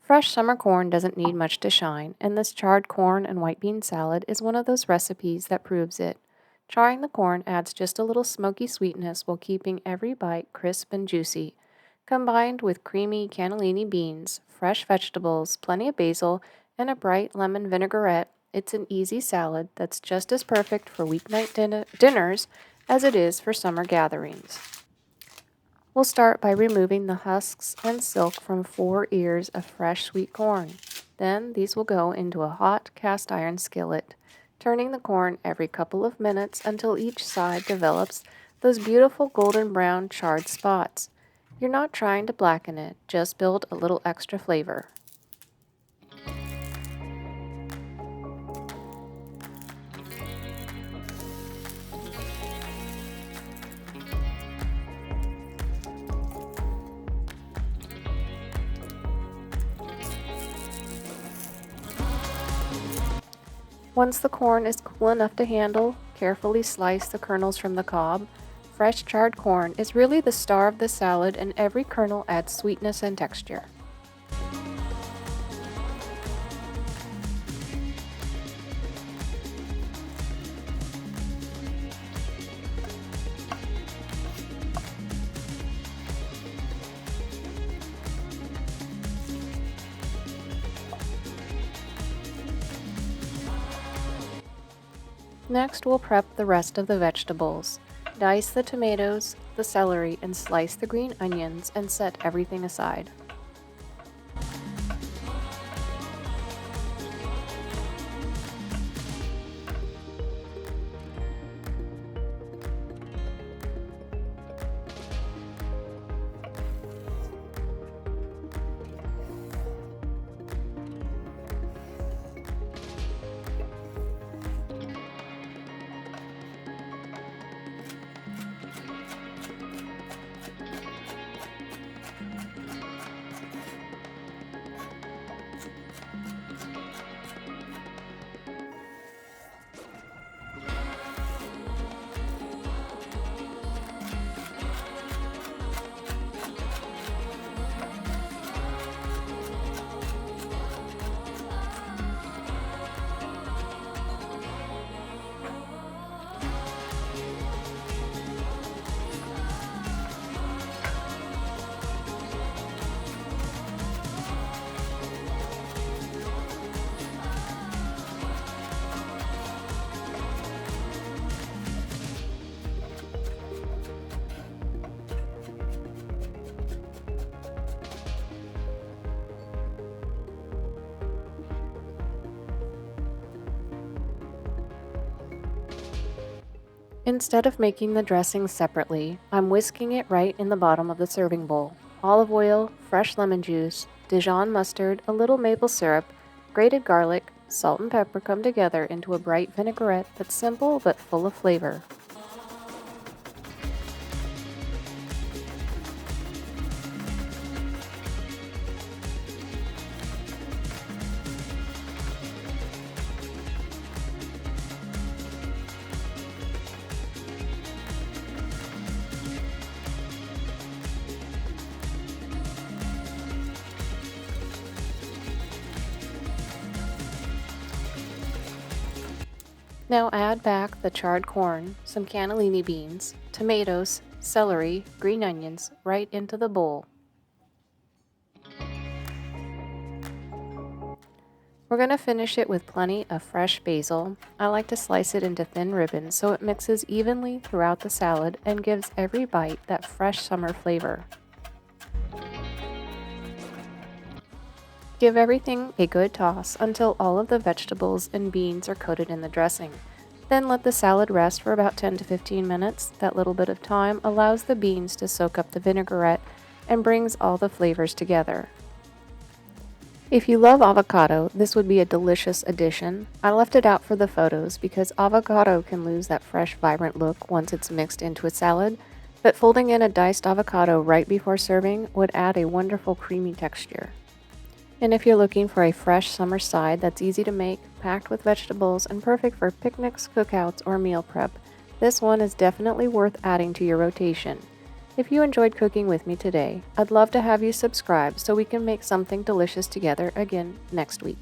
Fresh summer corn doesn't need much to shine, and this charred corn and white bean salad is one of those recipes that proves it. Charring the corn adds just a little smoky sweetness while keeping every bite crisp and juicy. Combined with creamy cannellini beans, fresh vegetables, plenty of basil, and a bright lemon vinaigrette, it's an easy salad that's just as perfect for weeknight dinners as it is for summer gatherings. We'll start by removing the husks and silk from 4 ears of fresh sweet corn. Then these will go into a hot cast iron skillet, turning the corn every couple of minutes until each side develops those beautiful golden brown charred spots. You're not trying to blacken it, just build a little extra flavor. Once the corn is cool enough to handle, carefully slice the kernels from the cob. Fresh charred corn is really the star of the salad, and every kernel adds sweetness and texture. Next, we'll prep the rest of the vegetables. Dice the tomatoes, the celery, and slice the green onions and set everything aside. Instead of making the dressing separately, I'm whisking it right in the bottom of the serving bowl. Olive oil, fresh lemon juice, Dijon mustard, a little maple syrup, grated garlic, salt and pepper come together into a bright vinaigrette that's simple but full of flavor. Now add back the charred corn, some cannellini beans, tomatoes, celery, green onions right into the bowl. We're going to finish it with plenty of fresh basil. I like to slice it into thin ribbons so it mixes evenly throughout the salad and gives every bite that fresh summer flavor. Give everything a good toss until all of the vegetables and beans are coated in the dressing. Then let the salad rest for about 10 to 15 minutes. That little bit of time allows the beans to soak up the vinaigrette and brings all the flavors together. If you love avocado, this would be a delicious addition. I left it out for the photos because avocado can lose that fresh, vibrant look once it's mixed into a salad, but folding in a diced avocado right before serving would add a wonderful creamy texture. And if you're looking for a fresh summer side that's easy to make, packed with vegetables, and perfect for picnics, cookouts, or meal prep, this one is definitely worth adding to your rotation. If you enjoyed cooking with me today, I'd love to have you subscribe so we can make something delicious together again next week.